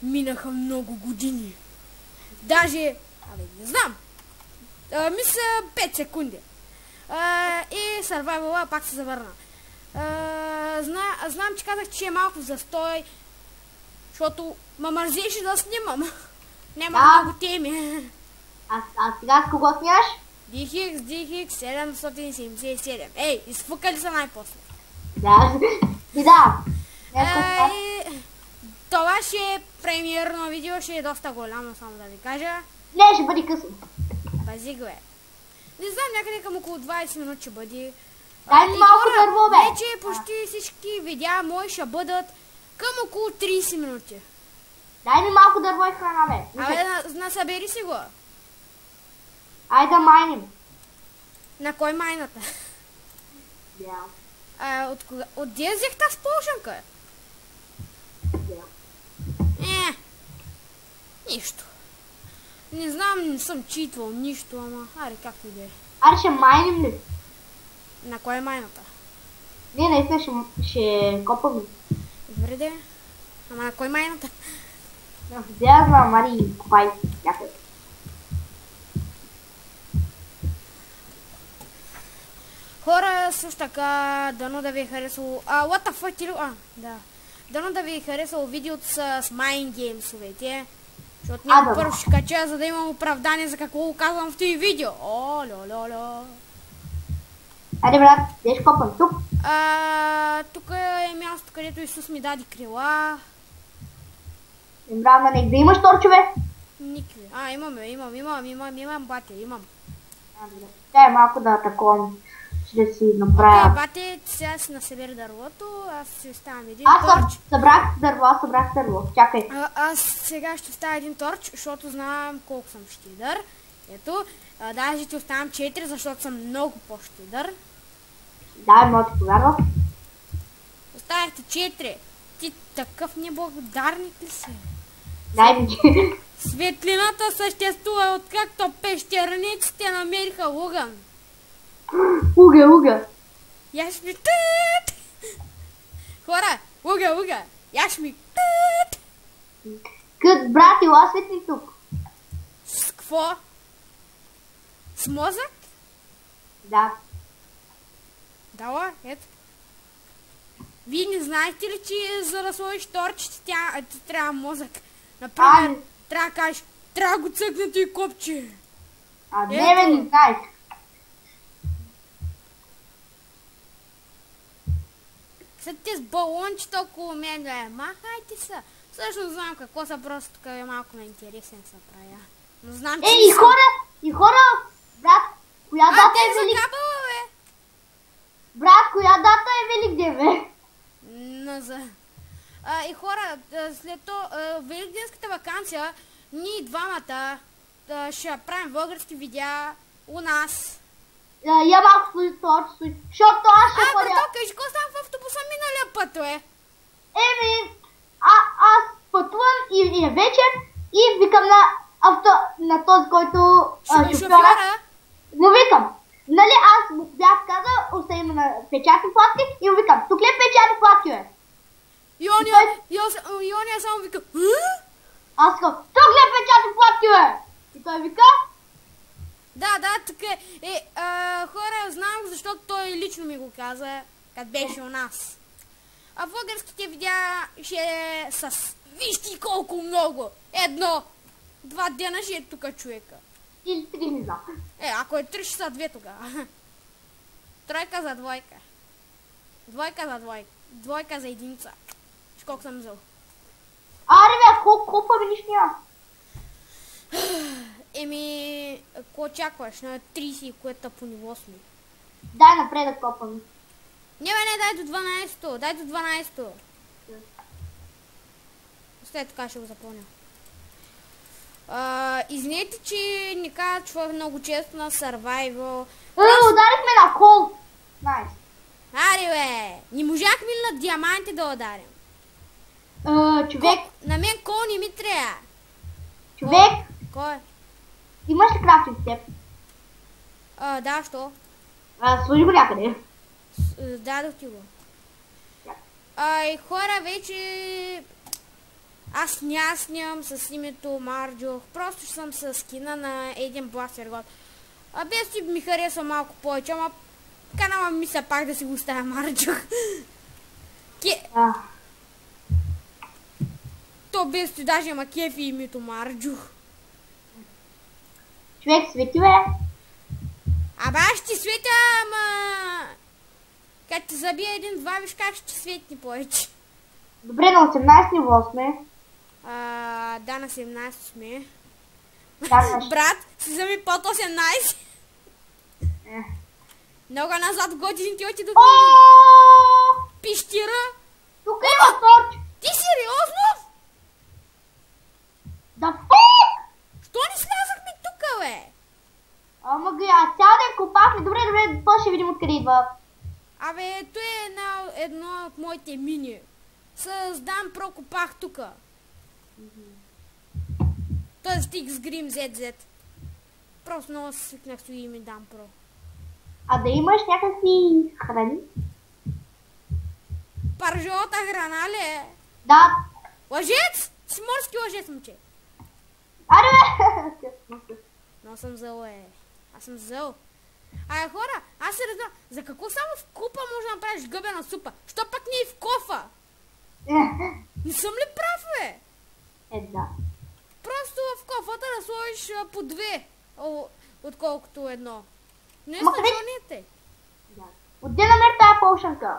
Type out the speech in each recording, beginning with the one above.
Минаха много години. Даже, не знам. Мисля 5 секунди. И Survival пак се завърна. Знам, че казах, че е малко застой, защото ме мързеше да снимам. Няма много теми. А сега с кого снимаш? DX 777. Ей, изфукали са най-после. Да. И да. Това ще е премиерно видео, ще е доста голямо, само да ви кажа. Не, ще бъде късно. Бази го е. Не знам, някъде към около 20 минути ще бъде. Дай ми малко дърво, бе. Вече почти всички видеа мои ще бъдат към около 30 минути. Дай ми малко дърво и храна, бе. Насъбери си го. Айде да майним. На кой майната? Да. От где взех тази полшенка? Нищо. Не знам, не съм читвал нищо, ама аре както и да е. Аре ще майним ли? На кой е майната? Не, наистина ще копаме. Добре де. Ама на кой майната? Да, знам, ари копай някъде. Хора, също така, дано да ви е харесало... what the fuck, да. Дано да ви е харесало видеото с Mine Games-овете. Защото няма първо ще кача, за да имам оправдание за какво го казвам в тези видео. О, ло. Айде, брат, деш копам тук. Тук е място, където Исус ми даде крила. Брат, да имаш торчове? Никакви. Имам, бате, имам. Дай малко да атакувам. Ще си направя... Бате, сега си насъбери дървото, аз ще оставям един торч. Събрах дърво, чакай. Аз сега ще оставя един торч, защото знам колко съм щедър. Ето, даже ти оставям 4, защото съм много по-щедър. Да, мога ти повярвам. Оставях ти 4. Ти такъв неблагодарник ли си? Дай ми. Светлината съществува, откакто пещерниците намериха угън. Уга. Яш ми тът! Хора, уга! Яш ми тът! Брат, ела светли тук. С какво? С мозък? Да. Дала, ето. Вие не знаете ли, че за да сложиш торчите, ти трябва мозък? Например, трябва да кажеш, трябва да го цъкнете и копче. Не знаеш. След те с балончета около мен, махайте са. Също знам какво са, просто тук е малко на интересен са правя. Но знам, че и хора, брат, коя дата е Велик? Брат, коя дата е Велик ден, бе? И хора, след великденската вакансия, ние двамата ще правим български видеа у нас. Я малко стои, защото аз ще ходя... Брато, кажи, какво става в автобуса миналия път, аз пътувам и е вечер и викам на този, който шофьора. Му викам, нали аз му бях казал, оставим на печатни платки и му викам, тук ли е печатни платки, бе? И оня само вика, аз казвам, тук ли е печатни платки, бе? И той вика... Да, така е. Хора, знам го, защото той лично ми го каза, като беше у нас. А българските видеа ще е с... Вижте колко много! 1, 2 дена ще е тук човека. Или 3 не знам. Ако е 3 ще са 2 тогава. Тройка за двойка. Двойка за двойка. Двойка за единица. Виж колко съм взел. Аре бе, колко бе нищо няма? Какво очакваш? На 30, което по ниво сме. Дай напред да копаме. Не, дай до 12-то. Дай до 12-то. След така ще го запълня. Извинете, че не качвах много често на Survival. Ударихме на кол. Найс. Аре бе, не можахме ли на диаманти да ударим? Човек. На мен кол не ми трябва. Човек. Кой? Имаш ли крафтинг с теб? Да, що? Сложи го някъде. Дадох ти го. И хора, вече... Аз снимам с името Марджух. Просто съм с скина на един бластер год. Без ти ми харесва малко повече, ама канала мисля пак да си го оставя Марджух. То без ти даже ма кефи името Марджух. Човек свети, бе. Абе аз ще ти светя, ама... Като ти забия един-два, виж как ще ти светни повече. Добре, на 18 ниво сме. Да, на 17 сме. Да, Брат, си вземи под 18. Много назад в годините отидох. Пищира. Тук има торч. Ти сериозно? Да фук! Що не слязахме тука, бе? Ама цял ден копахме. Добре, то ще видим откъде идва. Абе, то е едно от моите мини. С Дан Про копах тука. Той стиг с Грим ZZ. Просто много се свикнах с име Дан Про. А да имаш някакви храни? Паржолата храна ли е? Да. Лъжец? Си морски лъжец, момче. Аре, бе! Но съм зъл, Аз съм зъл. Хора, аз се разбирам, за какво само в купа може да направиш гъбена супа? Що пък не и в кофа? Не съм ли прав, бе? Да. Просто в кофата да сложиш по две, отколкото едно. Не е стъчонете. Отде намери тая полшанка?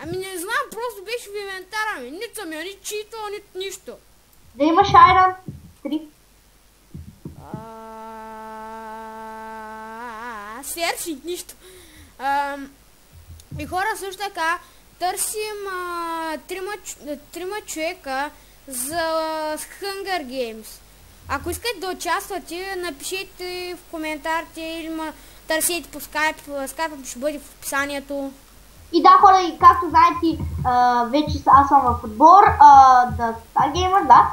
Ами не знам, просто беше в инвентара ми. Нито съм я, ни чито, нито нищо. Да имаш айрон 3. Сверших нищо. И хора също така търсим трима човека за Hunger Games. Ако искате да участвате, напишете в коментарите или търсете по Skype. Скайпът ще бъде в описанието. И да, хора, и както знаете, вече аз съм в отбор, да Star Gamer, да.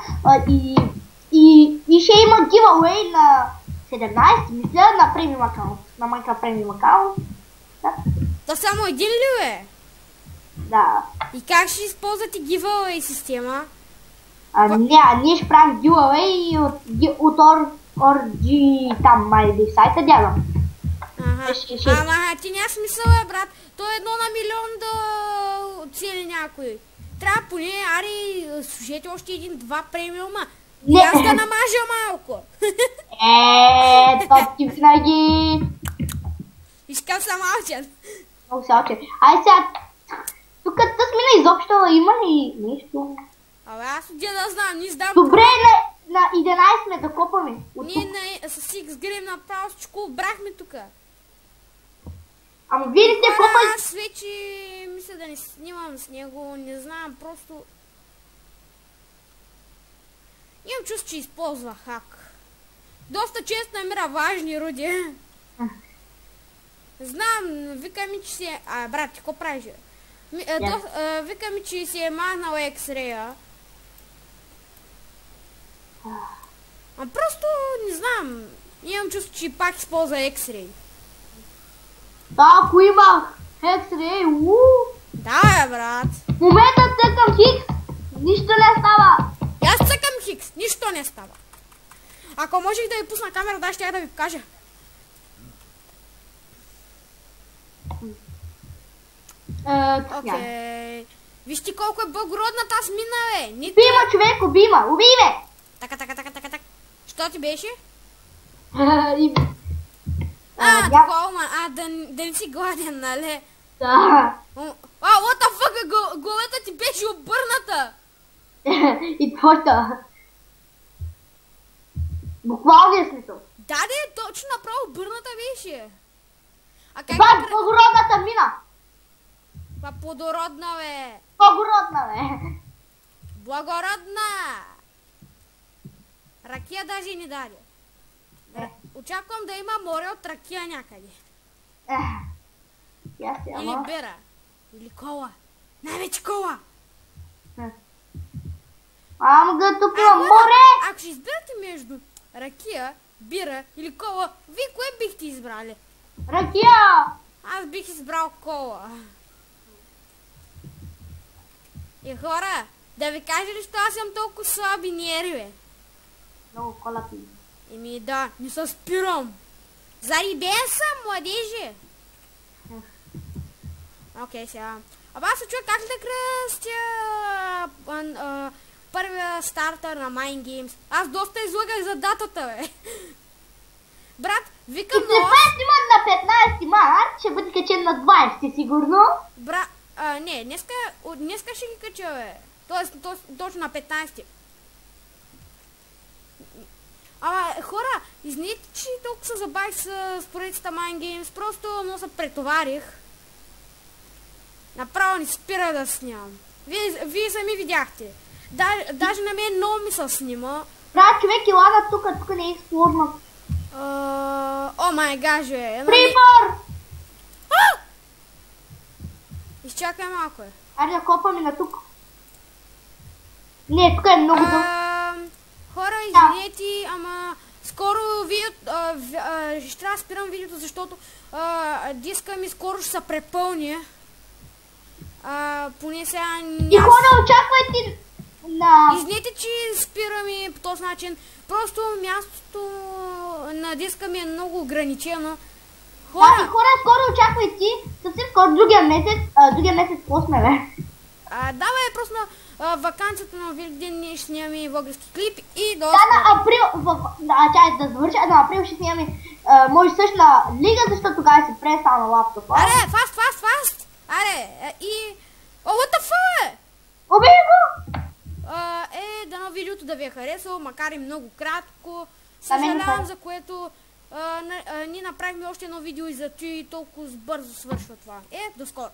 И ще има giveaway на 17, мисля, на премиум аккаунт. На Minecraft премиум аккаунт. Да. То само един ли е? Да. И как ще използвате giveaway система? Ние ще правим giveaway от ORG там май сайта, дядам. Ама ти няма смисъл, брат. То е 1 на милион да цели някой. Трябва поне, служете още 1-2 премиума. И аз да намажа малко. То ти винаги. Искам съм алчен. Много се алчен. Ай сега, тук тъс мина изобщо има ли нещо? Абе аз отида да знам, не знам. Добре, на 11 сме да копаме. Ние с X Grim направо всичко брахме тука. Ама видите копа... Аз вече мисля да не снимам с него, не знам, просто... Имам чувство, че използва хак. Доста често намира важни руди. Знам, вика ми, че си е... брат, ти какво правиш? Вика ми, че си е махнал X-Ray-а. Просто не знам. Имам чувство, че пак използва X-Ray. Да, ако имах X-Ray, Да, брат. В момента цъкам Хикс, нищо не става. Аз цъкам Хикс, нищо не става. Ако можех да ви пусна камера, да, ще я да ви покажа. Окей. Вижте колко е благородна тази мина, бе. Убима, човек, убима, уби ме. Така. Що ти беше? Такова, да не си гладен, нали? Да. What the fuck, главата ти беше обърната. И твоята. Буквалния смисъл. Да, точно направо обърната беше. Това е благородната мина. Това плодородна, бе. Благородна, бе. Благородна. Ракия даже не даде. Очаквам да има море от ракия някъде. Или бира. Или кола. Най-вече кола. Тук има море. Ако ще избирате между ракия, бира или кола, вие кое бихте избрали? Ракия. Аз бих избрал кола. И хора, Да ви кажа ли, що аз съм толкова слаби нерви, бе? Много колапи. Еми да, не се спирам. Зарибен съм, младежи. Окей, сега. Абе аз се чуя как да кръстя първия стартър на Mind Games. Аз доста излагах за датата, бе. Брат, викам и това снимат на 15 март, ще бъде качен на 20, сигурно. Брат, не, днеска ще ги кача, бе. Тоест, точно на 15. Ама, хора, извините, че толкова се забавих с поредицата Mind Games, просто много се претоварих. Направо не спира да снимам. Вие сами видяхте. Даже на мен много ми се снима. Брат, човек, елана тук не е сложно. О май гаже. Прибор! Изчакай малко, е. Аре да копаме на тук. Не, тук е много дълго. Хора, извинете, ама скоро ще трябва да спирам видеото, защото диска ми скоро ще се препълни. Поне сега И хора, очаквайте на... Извинете, че спираме по този начин. Просто мястото на диска ми е много ограничено. Хора, скоро очаквайте, съвсем скоро, другия месец по-сме, бе. Да, бе, просто на вакансията на Великден ние ще снимаме български клип и до... Да, на април, чай да завърша, на април ще снимаме, може също на лига, защото тогава се престава на лаптопа. Аре, фаст! Аре, и... О, what the fuck? Убей го! Дано видеото да ви е харесало, макар и много кратко. Съжалявам, за което ние направихме още едно видео и за това толкова бързо свършва това. До скоро!